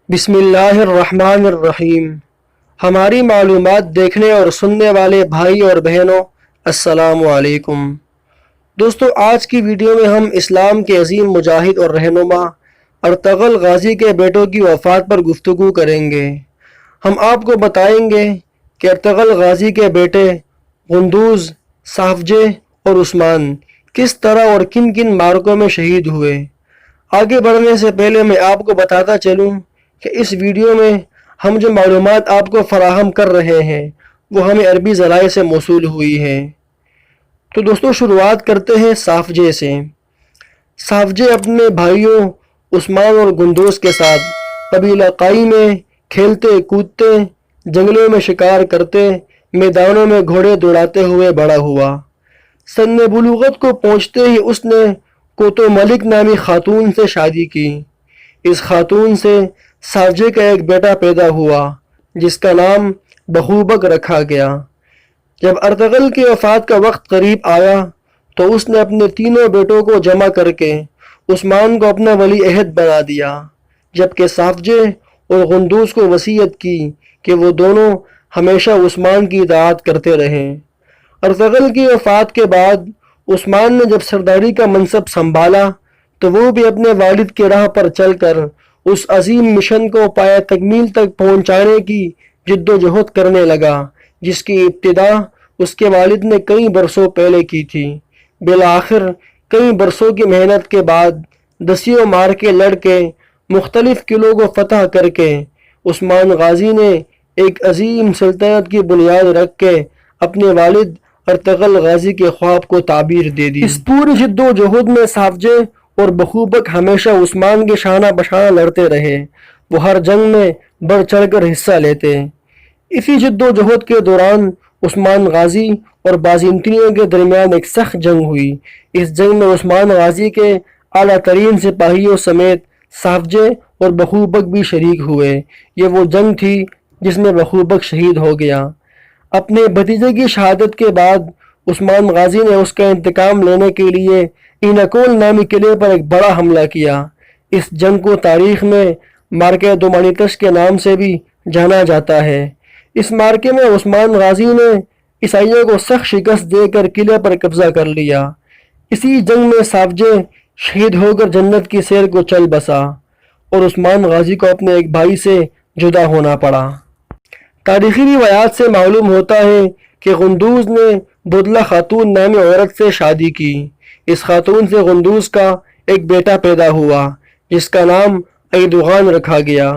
بسم اللہ الرحمن الرحیم۔ ہماری معلومات دیکھنے اور سننے والے بھائی اور بہنوں، السلام علیکم۔ دوستو، آج کی ویڈیو میں ہم اسلام کے عظیم مجاہد اور رہنما ارطغرل غازی کے بیٹوں کی وفات پر گفتگو کریں گے۔ ہم آپ کو بتائیں گے کہ ارطغرل غازی کے بیٹے غندوز، صافجے اور عثمان کس طرح اور کن کن معرکوں میں شہید ہوئے۔ آگے بڑھنے سے پہلے میں آپ کو بتاتا چلوں کہ اس ویڈیو میں ہم جو معلومات آپ کو فراہم کر رہے ہیں وہ ہمیں عربی ذرائع سے موصول ہوئی ہے۔ تو دوستو، شروعات کرتے ہیں صافجے سے۔ صافجے اپنے بھائیوں عثمان اور گندوز کے ساتھ قبیلہ قائی میں کھیلتے کودتے، جنگلوں میں شکار کرتے، میدانوں میں گھوڑے دوڑاتے ہوئے بڑا ہوا۔ سن بلوغت کو پہنچتے ہی اس نے کوتو ملک نامی خاتون سے شادی کی۔ اس خاتون سے صافجے کا ایک بیٹا پیدا ہوا جس کا نام بخوبک رکھا گیا۔ جب ارطغرل کی وفات کا وقت قریب آیا تو اس نے اپنے تینوں بیٹوں کو جمع کر کے عثمان کو اپنا ولی عہد بنا دیا، جبکہ صافجے اور غندوز کو وصیت کی کہ وہ دونوں ہمیشہ عثمان کی اطاعت کرتے رہیں۔ ارطغرل کی وفات کے بعد عثمان نے جب سرداری کا منصب سنبھالا تو وہ بھی اپنے والد کی راہ پر چل کر اس عظیم مشن کو پایہ تکمیل تک پہنچانے کی جد و جہد کرنے لگا جس کی ابتدا اس کے والد نے کئی برسوں پہلے کی تھی۔ بالآخر کئی برسوں کی محنت کے بعد دسیوں معرکے لڑ کے مختلف قلعوں کو فتح کر کے عثمان غازی نے ایک عظیم سلطنت کی بنیاد رکھ کے اپنے والد ارطغرل غازی کے خواب کو تعبیر دے دی۔ اس پوری جد و جہد میں صافجے اور بخوبک ہمیشہ عثمان کے شانہ بشانہ لڑتے رہے۔ وہ ہر جنگ میں بڑھ چڑھ کر حصہ لیتے۔ اسی جد و جہد کے دوران عثمان غازی اور بازنطینیوں کے درمیان ایک سخت جنگ ہوئی۔ اس جنگ میں عثمان غازی کے اعلیٰ ترین سپاہیوں سمیت صافجے اور بخوبک بھی شریک ہوئے۔ یہ وہ جنگ تھی جس میں بخوبک شہید ہو گیا۔ اپنے بھتیجے کی شہادت کے بعد عثمان غازی نے اس کا انتقام لینے کے لیے اینکول نامی قلعے پر ایک بڑا حملہ کیا۔ اس جنگ کو تاریخ میں معرکہ دومانیتش کے نام سے بھی جانا جاتا ہے۔ اس معرکے میں عثمان غازی نے عیسائیوں کو سخت شکست دے کر قلعے پر قبضہ کر لیا۔ اسی جنگ میں صافجے شہید ہو کر جنت کی سیر کو چل بسا اور عثمان غازی کو اپنے ایک بھائی سے جدا ہونا پڑا۔ تاریخی روایات سے معلوم ہوتا ہے کہ غندوز نے بدلہ خاتون نامی عورت سے شادی کی۔ اس خاتون سے غندوز کا ایک بیٹا پیدا ہوا جس کا نام ایردغان رکھا گیا۔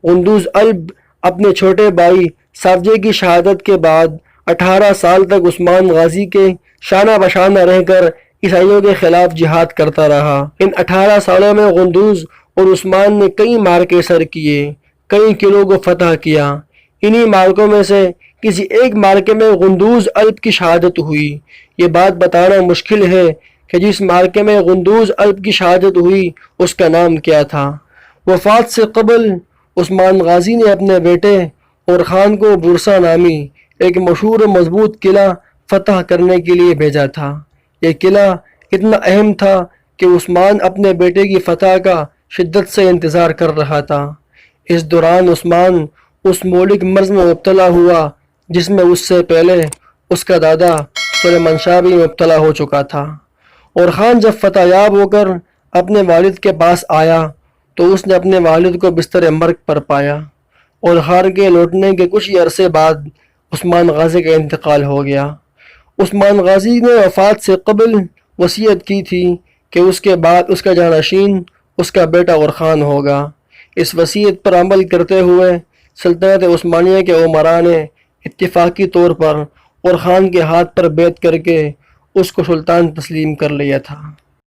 غندوز الب اپنے چھوٹے بھائی صافجے کی شہادت کے بعد 18 سال تک عثمان غازی کے شانہ بشانہ رہ کر عیسائیوں کے خلاف جہاد کرتا رہا۔ ان 18 سالوں میں غندوز اور عثمان نے کئی معرکے سر کیے، کئی قلعوں کو فتح کیا۔ انہی معرکوں میں سے کسی ایک معرکے میں غندوز الب کی شہادت ہوئی۔ یہ بات بتانا مشکل ہے کہ جس معرکے میں غندوز الب کی شہادت ہوئی اس کا نام کیا تھا۔ وفات سے قبل عثمان غازی نے اپنے بیٹے اور خان کو برسا نامی ایک مشہور و مضبوط قلعہ فتح کرنے کے لیے بھیجا تھا۔ یہ قلعہ اتنا اہم تھا کہ عثمان اپنے بیٹے کی فتح کا شدت سے انتظار کر رہا تھا۔ اس دوران عثمان اس مولک مرض میں مبتلا ہوا جس میں اس سے پہلے اس کا دادا سلیمان شاہ بھی مبتلا ہو چکا تھا، اور خان جب فتح یاب ہو کر اپنے والد کے پاس آیا تو اس نے اپنے والد کو بستر مرگ پر پایا، اور ہار کے لوٹنے کے کچھ ہی عرصے بعد عثمان غازی کا انتقال ہو گیا۔ عثمان غازی نے وفات سے قبل وصیت کی تھی کہ اس کے بعد اس کا جانشین اس کا بیٹا اور خان ہوگا۔ اس وصیت پر عمل کرتے ہوئے سلطنت عثمانیہ کے امراء نے اتفاقی طور پر اور خان کے ہاتھ پر بیعت کر کے اس کو سلطان تسلیم کر لیا تھا۔